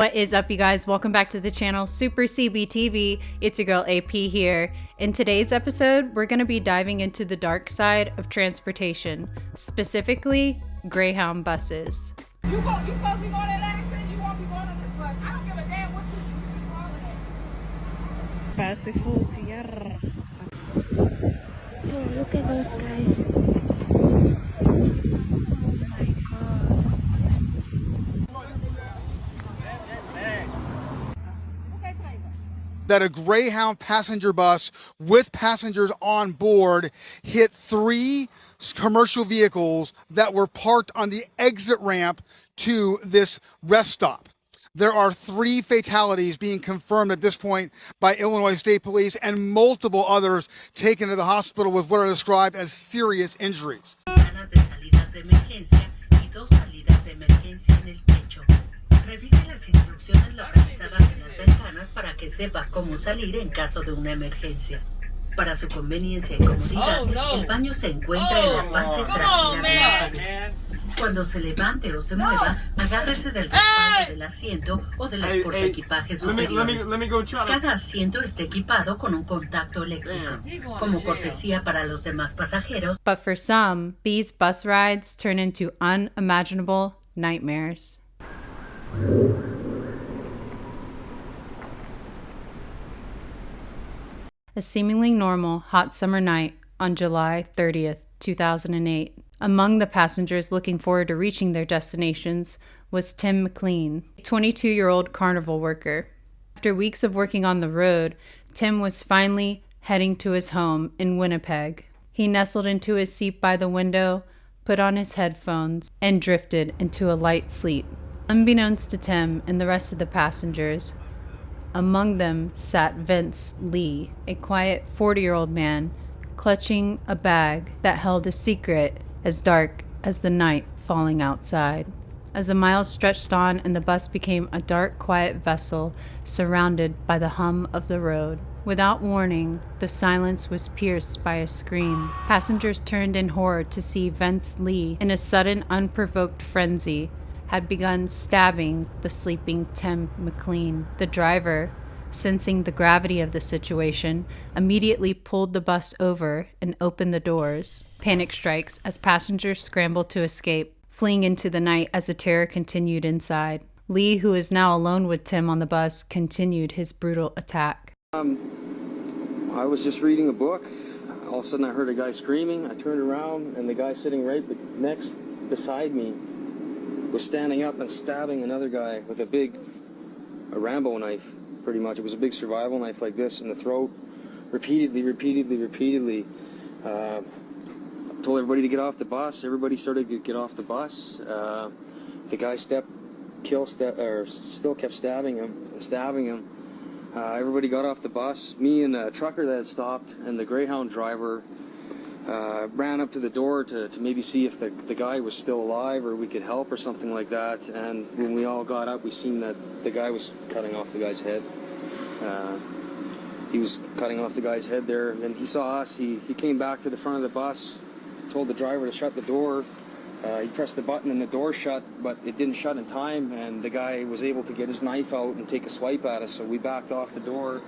What is up, you guys? Welcome back to the channel Super CBTV. It's your girl AP here. In today's episode, we're going to be diving into the dark side of transportation, specifically Greyhound buses. You supposed to be going in Lansing, you won't be going on this bus. I don't give a damn what you calling it. Oh, look at those guys. That a Greyhound passenger bus with passengers on board hit 3 commercial vehicles that were parked on the exit ramp to this rest stop. There are 3 fatalities being confirmed at this point by Illinois State Police and multiple others taken to the hospital with what are described as serious injuries. Revise las instrucciones localizadas en las ventanas para que sepa cómo salir en caso de una emergencia. Para su conveniencia y comodidad, el baño se encuentra en la parte trasera del autobús. Cuando se levante o se mueva, agárrese del respaldo del asiento o de los portaequipajes superiores. Cada asiento está equipado con un contacto eléctrico, como cortesía para los demás pasajeros. But for some, these bus rides turn into unimaginable nightmares. A seemingly normal hot summer night on July 30th, 2008. Among the passengers looking forward to reaching their destinations was Tim McLean, a 22-year-old carnival worker. After weeks of working on the road, Tim was finally heading to his home in Winnipeg. He nestled into his seat by the window, put on his headphones, and drifted into a light sleep. Unbeknownst to Tim and the rest of the passengers, among them sat Vince Lee, a quiet 40-year-old man, clutching a bag that held a secret as dark as the night falling outside. As the miles stretched on and the bus became a dark, quiet vessel surrounded by the hum of the road. Without warning, the silence was pierced by a scream. Passengers turned in horror to see Vince Lee, in a sudden, unprovoked frenzy, had begun stabbing the sleeping Tim McLean. The driver, sensing the gravity of the situation, immediately pulled the bus over and opened the doors. Panic strikes as passengers scrambled to escape, fleeing into the night as the terror continued inside. Lee, who is now alone with Tim on the bus, continued his brutal attack. I was just reading a book. All of a sudden I heard a guy screaming. I turned around and the guy sitting right next beside me was standing up and stabbing another guy with a Rambo knife, pretty much. It was a big survival knife like this in the throat, repeatedly. Told everybody to get off the bus. Everybody started to get off the bus. The guy still kept stabbing him. Everybody got off the bus. Me and a trucker that had stopped and the Greyhound driver ran up to the door to maybe see if the guy was still alive or we could help or something like that. And when we all got up, we seen that the guy was cutting off the guy's head. He was cutting off the guy's head there, and he saw us. He came back to the front of the bus, told the driver to shut the door. He pressed the button and the door shut, but it didn't shut in time, and the guy was able to get his knife out and take a swipe at us, so we backed off the door.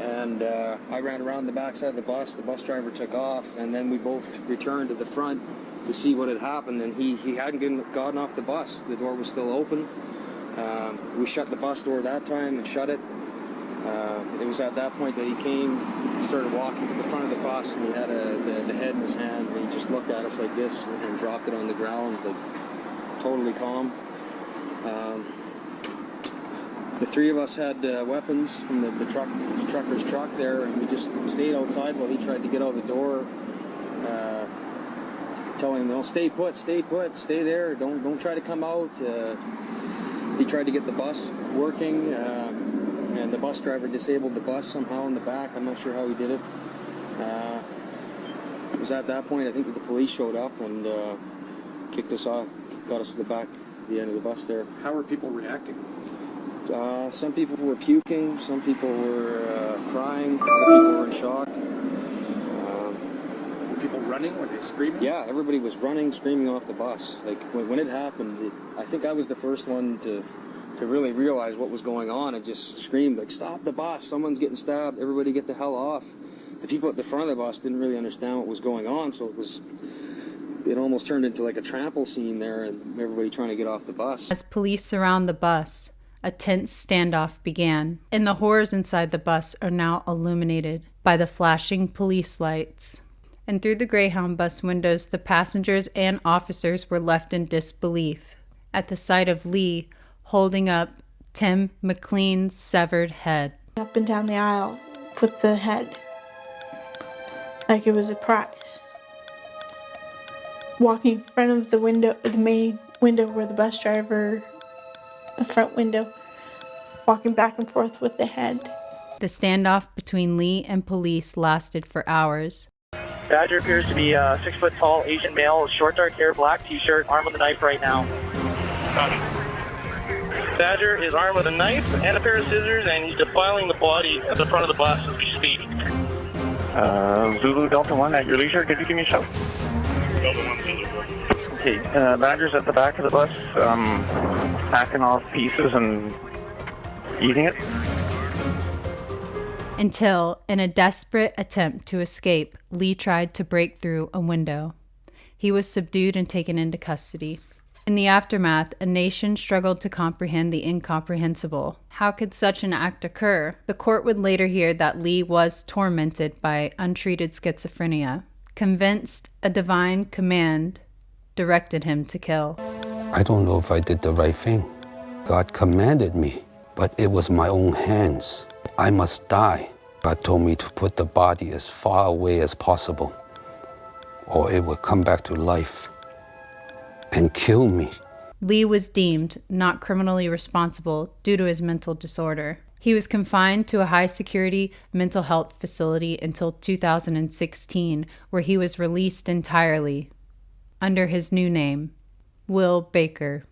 And I ran around the backside of the bus driver took off, and then we both returned to the front to see what had happened, and he hadn't gotten off the bus. The door was still open. We shut the bus door that time and shut it. It was at that point that he started walking to the front of the bus, and he had the head in his hand, and he just looked at us like this and dropped it on the ground, like totally calm. The 3 of us had weapons from the trucker's truck there, and we just stayed outside while he tried to get out the door, telling him, "No, stay put, stay there, don't try to come out." He tried to get the bus working, and the bus driver disabled the bus somehow in the back. I'm not sure how he did it. It was at that point I think that the police showed up and kicked us off, got us to the end of the bus there. How were people reacting? Some people were puking, some people were crying, other people were in shock. Were people running? Were they screaming? Yeah, everybody was running, screaming off the bus. Like when it happened, I think I was the first one to to really realize what was going on and just screamed, like, stop the bus, someone's getting stabbed, everybody get the hell off. The people at the front of the bus didn't really understand what was going on, so it almost turned into like a trample scene there and everybody trying to get off the bus. As police surround the bus, a tense standoff began, and the horrors inside the bus are now illuminated by the flashing police lights. And through the Greyhound bus windows, the passengers and officers were left in disbelief at the sight of Lee holding up Tim McLean's severed head. Up and down the aisle with the head, like it was a prize. Walking in front of the window, the main window where the bus driver, the front window, walking back and forth with the head. The standoff between Lee and police lasted for hours. Badger appears to be a 6 foot tall Asian male with short dark hair, black t-shirt, armed with a knife right now. Badger is armed with a knife and a pair of scissors, and he's defiling the body at the front of the bus as we speak. Zulu Delta 1 at your leisure, could you give me a shout? Delta 1, Zulu. Okay, Badger's at the back of the bus, hacking off pieces and eating it. Until, in a desperate attempt to escape, Lee tried to break through a window. He was subdued and taken into custody. In the aftermath, a nation struggled to comprehend the incomprehensible. How could such an act occur? The court would later hear that Lee was tormented by untreated schizophrenia. Convinced, a divine command directed him to kill. I don't know if I did the right thing. God commanded me, but it was my own hands. I must die. God told me to put the body as far away as possible, or it would come back to life and kill me. Lee was deemed not criminally responsible due to his mental disorder. He was confined to a high-security mental health facility until 2016, where he was released entirely under his new name, Will Baker.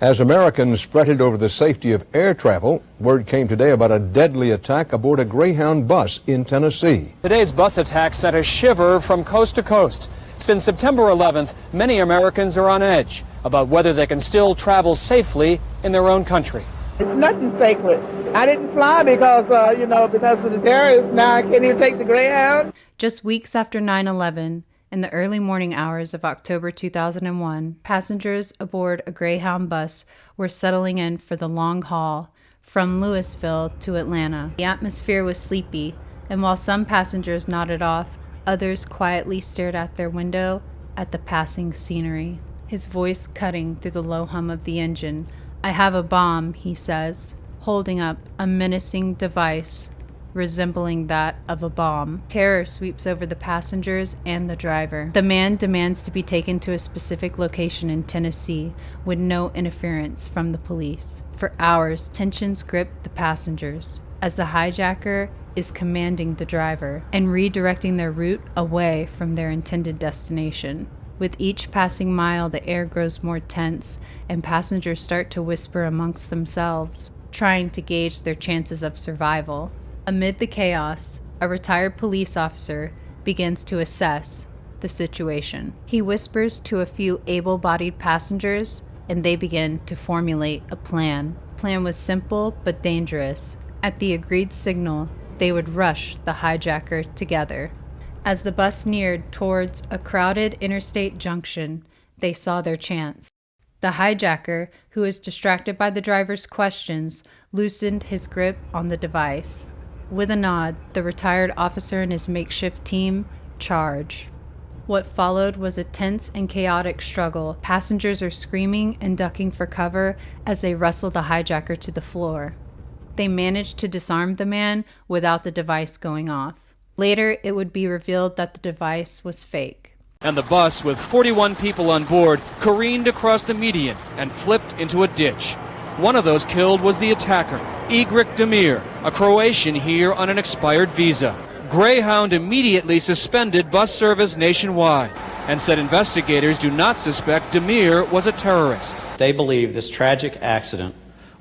As Americans fretted over the safety of air travel, word came today about a deadly attack aboard a Greyhound bus in Tennessee. Today's bus attack sent a shiver from coast to coast. Since September 11th, many Americans are on edge about whether they can still travel safely in their own country. It's nothing sacred. I didn't fly because, because of the terrorists. Now I can't even take the Greyhound. Just weeks after 9/11, in the early morning hours of October 2001, passengers aboard a Greyhound bus were settling in for the long haul from Louisville to Atlanta. The atmosphere was sleepy, and while some passengers nodded off, others quietly stared out their window at the passing scenery. His voice cutting through the low hum of the engine. "I have a bomb," he says, holding up a menacing device resembling that of a bomb. Terror sweeps over the passengers and the driver. The man demands to be taken to a specific location in Tennessee with no interference from the police. For hours, tensions grip the passengers as the hijacker is commanding the driver and redirecting their route away from their intended destination. With each passing mile, the air grows more tense and passengers start to whisper amongst themselves, trying to gauge their chances of survival. Amid the chaos, a retired police officer begins to assess the situation. He whispers to a few able-bodied passengers, and they begin to formulate a plan. The plan was simple but dangerous. At the agreed signal, they would rush the hijacker together. As the bus neared towards a crowded interstate junction, they saw their chance. The hijacker, who was distracted by the driver's questions, loosened his grip on the device. With a nod, the retired officer and his makeshift team charge. What followed was a tense and chaotic struggle. Passengers are screaming and ducking for cover as they wrestle the hijacker to the floor. They managed to disarm the man without the device going off. Later, it would be revealed that the device was fake. And the bus, with 41 people on board, careened across the median and flipped into a ditch. One of those killed was the attacker, Igor Demir, a Croatian here on an expired visa. Greyhound immediately suspended bus service nationwide and said investigators do not suspect Demir was a terrorist. They believe this tragic accident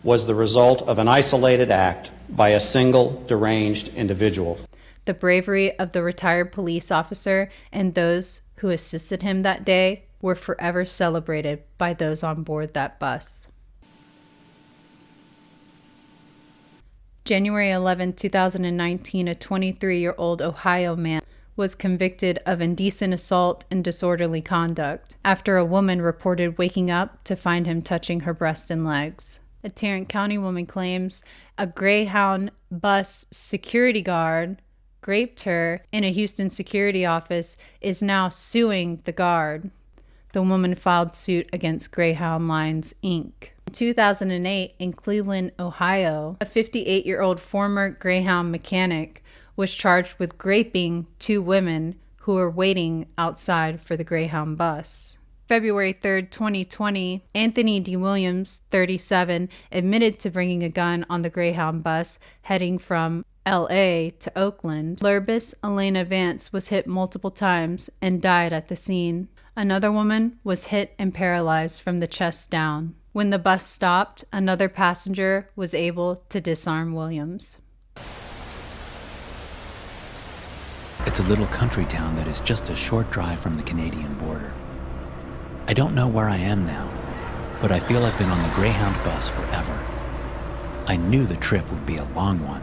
was the result of an isolated act by a single deranged individual. The bravery of the retired police officer and those who assisted him that day were forever celebrated by those on board that bus. January 11, 2019, a 23-year-old Ohio man was convicted of indecent assault and disorderly conduct after a woman reported waking up to find him touching her breast and legs. A Tarrant County woman claims a Greyhound bus security guard raped her in a Houston security office is now suing the guard. The woman filed suit against Greyhound Lines, Inc. In 2008, in Cleveland, Ohio, a 58-year-old former Greyhound mechanic was charged with raping two women who were waiting outside for the Greyhound bus. February 3, 2020, Anthony D. Williams, 37, admitted to bringing a gun on the Greyhound bus heading from L.A. to Oakland. Lurbis Elena Vance was hit multiple times and died at the scene. Another woman was hit and paralyzed from the chest down. When the bus stopped, another passenger was able to disarm Williams. It's a little country town that is just a short drive from the Canadian border. I don't know where I am now, but I feel I've been on the Greyhound bus forever. I knew the trip would be a long one,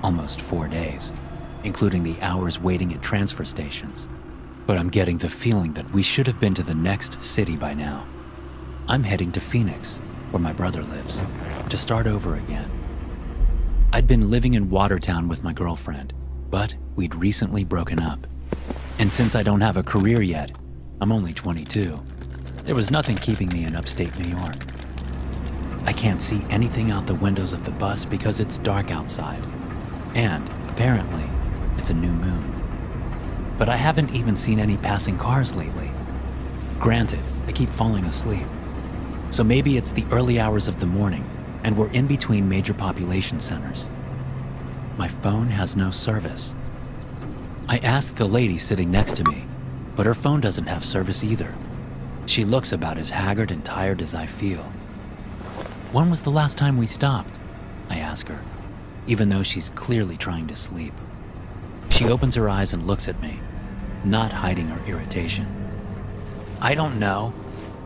almost 4 days, including the hours waiting at transfer stations. But I'm getting the feeling that we should have been to the next city by now. I'm heading to Phoenix, where my brother lives, to start over again. I'd been living in Watertown with my girlfriend, but we'd recently broken up. And since I don't have a career yet, I'm only 22, there was nothing keeping me in upstate New York. I can't see anything out the windows of the bus because it's dark outside. And, apparently, it's a new moon. But I haven't even seen any passing cars lately. Granted, I keep falling asleep. So maybe it's the early hours of the morning, and we're in between major population centers. My phone has no service. I asked the lady sitting next to me, but her phone doesn't have service either. She looks about as haggard and tired as I feel. When was the last time we stopped? I ask her, even though she's clearly trying to sleep. She opens her eyes and looks at me, not hiding her irritation. I don't know,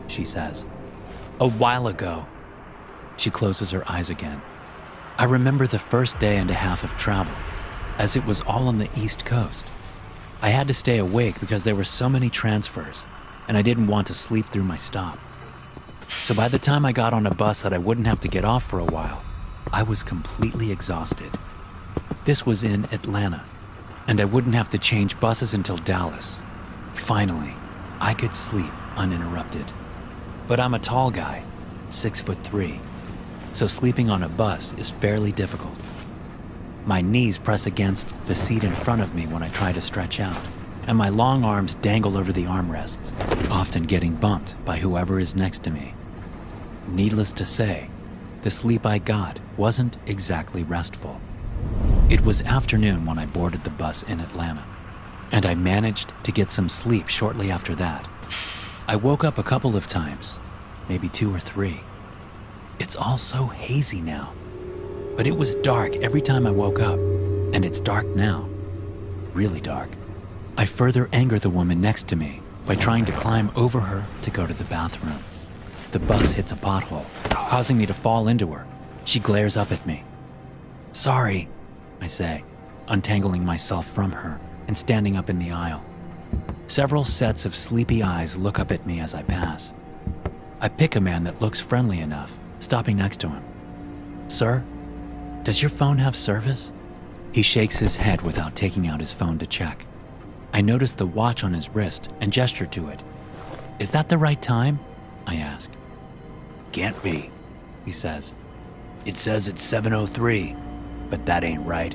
she says. A while ago. She closes her eyes again. I remember the first day and a half of travel, as it was all on the East Coast. I had to stay awake because there were so many transfers, and I didn't want to sleep through my stop. So by the time I got on a bus that I wouldn't have to get off for a while, I was completely exhausted. This was in Atlanta, and I wouldn't have to change buses until Dallas. Finally, I could sleep uninterrupted. But I'm a tall guy, 6'3", so sleeping on a bus is fairly difficult. My knees press against the seat in front of me when I try to stretch out, and my long arms dangle over the armrests, often getting bumped by whoever is next to me. Needless to say, the sleep I got wasn't exactly restful. It was afternoon when I boarded the bus in Atlanta, and I managed to get some sleep shortly after that. I woke up a couple of times, maybe 2 or 3. It's all so hazy now, but it was dark every time I woke up, and it's dark now, really dark. I further anger the woman next to me by trying to climb over her to go to the bathroom. The bus hits a pothole, causing me to fall into her. She glares up at me. Sorry, I say, untangling myself from her and standing up in the aisle. Several sets of sleepy eyes look up at me as I pass. I pick a man that looks friendly enough, stopping next to him. Sir, does your phone have service? He shakes his head without taking out his phone to check. I notice the watch on his wrist and gesture to it. Is that the right time? I ask. Can't be, he says. It says it's 7:03, but that ain't right.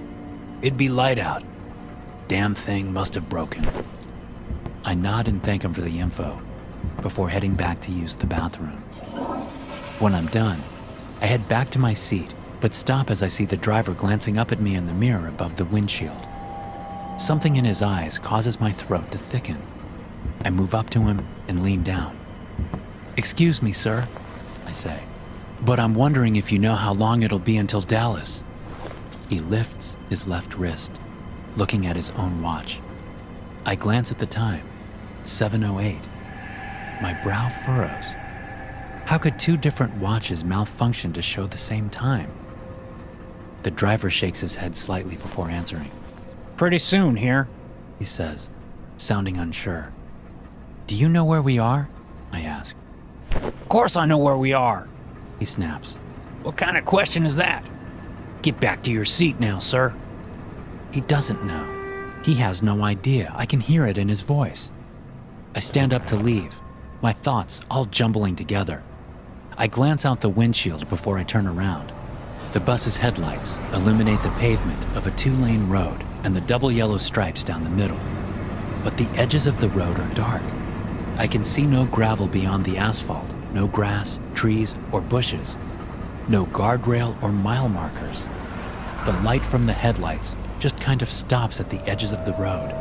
It'd be light out. Damn thing must have broken. I nod and thank him for the info before heading back to use the bathroom. When I'm done, I head back to my seat, but stop as I see the driver glancing up at me in the mirror above the windshield. Something in his eyes causes my throat to thicken. I move up to him and lean down. Excuse me, sir, I say, but I'm wondering if you know how long it'll be until Dallas. He lifts his left wrist. looking at his own watch. I glance at the time, 7:08. My brow furrows. How could two different watches malfunction to show the same time? The driver shakes his head slightly before answering. Pretty soon here, he says, sounding unsure. Do you know where we are? I ask. Of course I know where we are, he snaps. What kind of question is that? Get back to your seat now, sir. He doesn't know. He has no idea. I can hear it in his voice. I stand up to leave, my thoughts all jumbling together. I glance out the windshield before I turn around. The bus's headlights illuminate the pavement of a 2-lane road and the double yellow stripes down the middle. But the edges of the road are dark. I can see no gravel beyond the asphalt, no grass, trees, or bushes. No guardrail or mile markers. The light from the headlights just kind of stops at the edges of the road.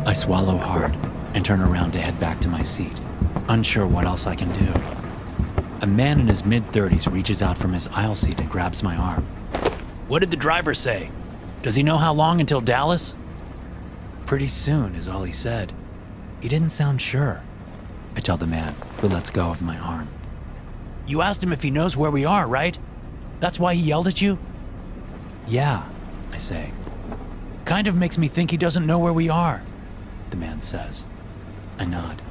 I swallow hard and turn around to head back to my seat, unsure what else I can do. A man in his mid-30s reaches out from his aisle seat and grabs my arm. What did the driver say? Does he know how long until Dallas? Pretty soon is all he said. He didn't sound sure. I tell the man, who lets go of my arm. You asked him if he knows where we are, right? That's why he yelled at you? Yeah, I say. Kind of makes me think he doesn't know where we are, the man says. I nod.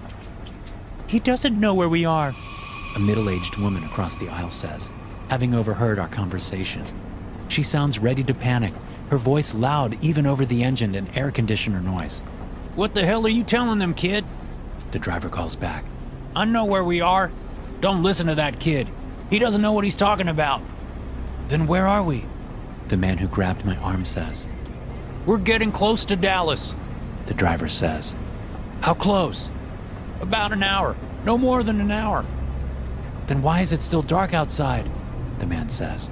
He doesn't know where we are, a middle-aged woman across the aisle says, having overheard our conversation. She sounds ready to panic, her voice loud even over the engine and air conditioner noise. What the hell are you telling them, kid? The driver calls back. I know where we are. Don't listen to that kid. He doesn't know what he's talking about. Then where are we? The man who grabbed my arm says. We're getting close to Dallas, the driver says. How close? About an hour. No more than an hour. Then why is it still dark outside? The man says.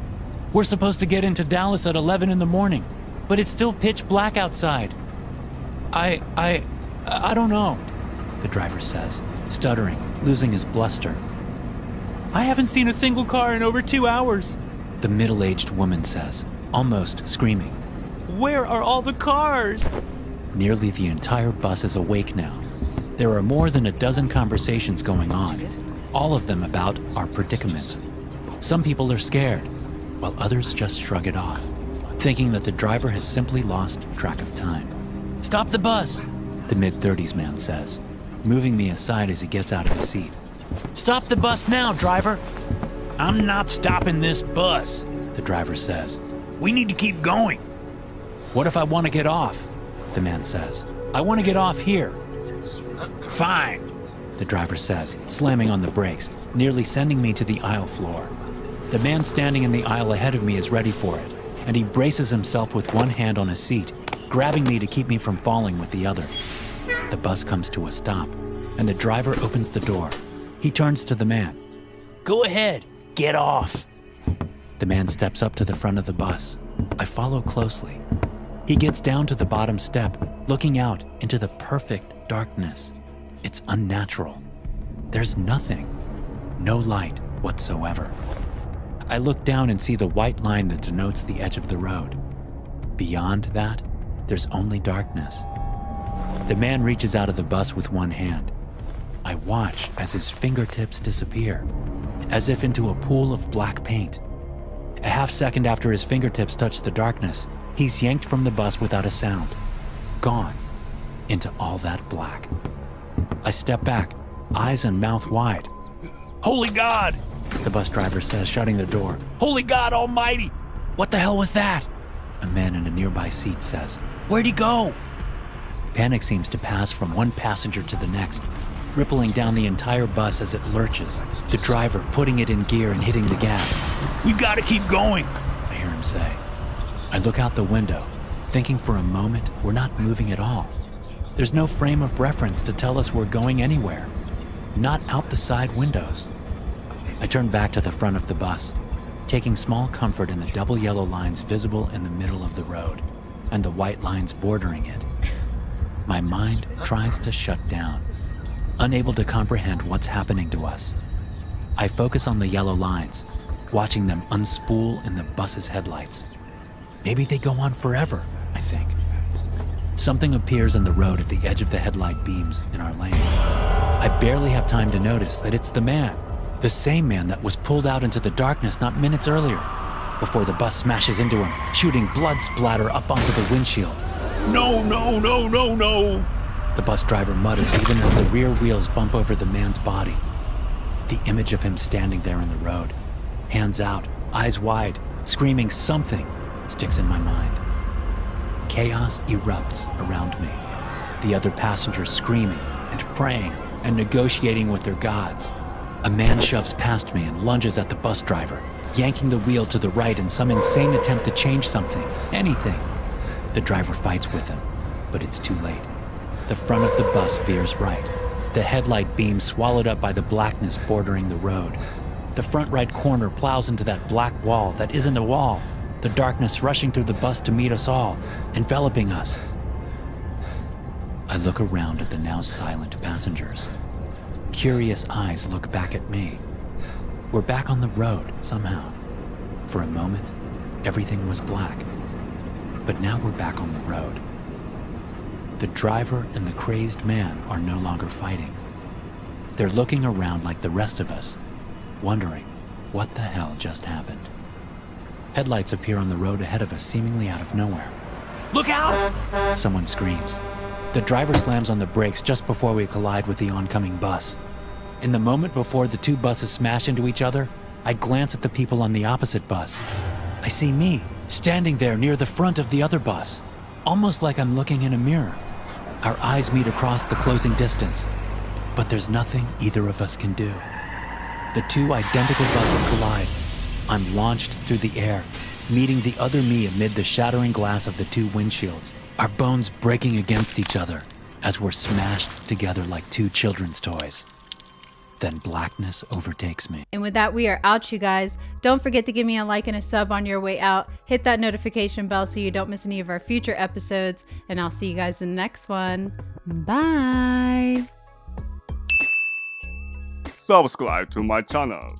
We're supposed to get into Dallas at 11 in the morning, but it's still pitch black outside. I don't know, the driver says, stuttering, losing his bluster. I haven't seen a single car in over 2 hours, the middle-aged woman says, almost screaming. Where are all the cars? Nearly the entire bus is awake now. There are more than a dozen conversations going on, all of them about our predicament. Some people are scared, while others just shrug it off, thinking that the driver has simply lost track of time. Stop the bus, the mid-30s man says, moving me aside as he gets out of his seat. Stop the bus now, driver. I'm not stopping this bus, the driver says. We need to keep going. What if I want to get off? The man says. I want to get off here. Fine, the driver says, slamming on the brakes, nearly sending me to the aisle floor. The man standing in the aisle ahead of me is ready for it, and he braces himself with one hand on his seat, grabbing me to keep me from falling with the other. The bus comes to a stop, and the driver opens the door. He turns to the man. Go ahead, get off. The man steps up to the front of the bus. I follow closely. He gets down to the bottom step, looking out into the perfect darkness. It's unnatural. There's nothing. No light whatsoever. I look down and see the white line that denotes the edge of the road. Beyond that, there's only darkness. The man reaches out of the bus with one hand. I watch as his fingertips disappear, as if into a pool of black paint. A half second after his fingertips touch the darkness, he's yanked from the bus without a sound, gone into all that black. I step back, eyes and mouth wide. Holy God, the bus driver says, shutting the door. Holy God Almighty! What the hell was that? A man in a nearby seat says. Where'd he go? Panic seems to pass from one passenger to the next, rippling down the entire bus as it lurches, the driver putting it in gear and hitting the gas. We've got to keep going, I hear him say. I look out the window, thinking for a moment we're not moving at all. There's no frame of reference to tell us we're going anywhere, not out the side windows. I turn back to the front of the bus, taking small comfort in the double yellow lines visible in the middle of the road and the white lines bordering it. My mind tries to shut down, unable to comprehend what's happening to us. I focus on the yellow lines, watching them unspool in the bus's headlights. Maybe they go on forever, I think. Something appears in the road at the edge of the headlight beams in our lane. I barely have time to notice that it's the man, the same man that was pulled out into the darkness not minutes earlier, before the bus smashes into him, shooting blood splatter up onto the windshield. No, no, no, no, no! The bus driver mutters even as the rear wheels bump over the man's body. The image of him standing there in the road, hands out, eyes wide, screaming something, sticks in my mind. Chaos erupts around me. The other passengers screaming and praying and negotiating with their gods. A man shoves past me and lunges at the bus driver, yanking the wheel to the right in some insane attempt to change something, anything. The driver fights with him, but it's too late. The front of the bus veers right, the headlight beam swallowed up by the blackness bordering the road. The front right corner plows into that black wall that isn't a wall, the darkness rushing through the bus to meet us all, enveloping us. I look around at the now silent passengers. Curious eyes look back at me. We're back on the road, somehow. For a moment, everything was black. But now we're back on the road. The driver and the crazed man are no longer fighting. They're looking around like the rest of us, wondering what the hell just happened. Headlights appear on the road ahead of us, seemingly out of nowhere. Look out! Someone screams. The driver slams on the brakes just before we collide with the oncoming bus. In the moment before the two buses smash into each other, I glance at the people on the opposite bus. I see me, standing there near the front of the other bus, almost like I'm looking in a mirror. Our eyes meet across the closing distance, but there's nothing either of us can do. The two identical buses collide. I'm launched through the air, meeting the other me amid the shattering glass of the two windshields, our bones breaking against each other as we're smashed together like two children's toys. Then blackness overtakes me. And with that, we are out, you guys. Don't forget to give me a like and a sub on your way out. Hit that notification bell so you don't miss any of our future episodes. And I'll see you guys in the next one. Bye. Subscribe to my channel.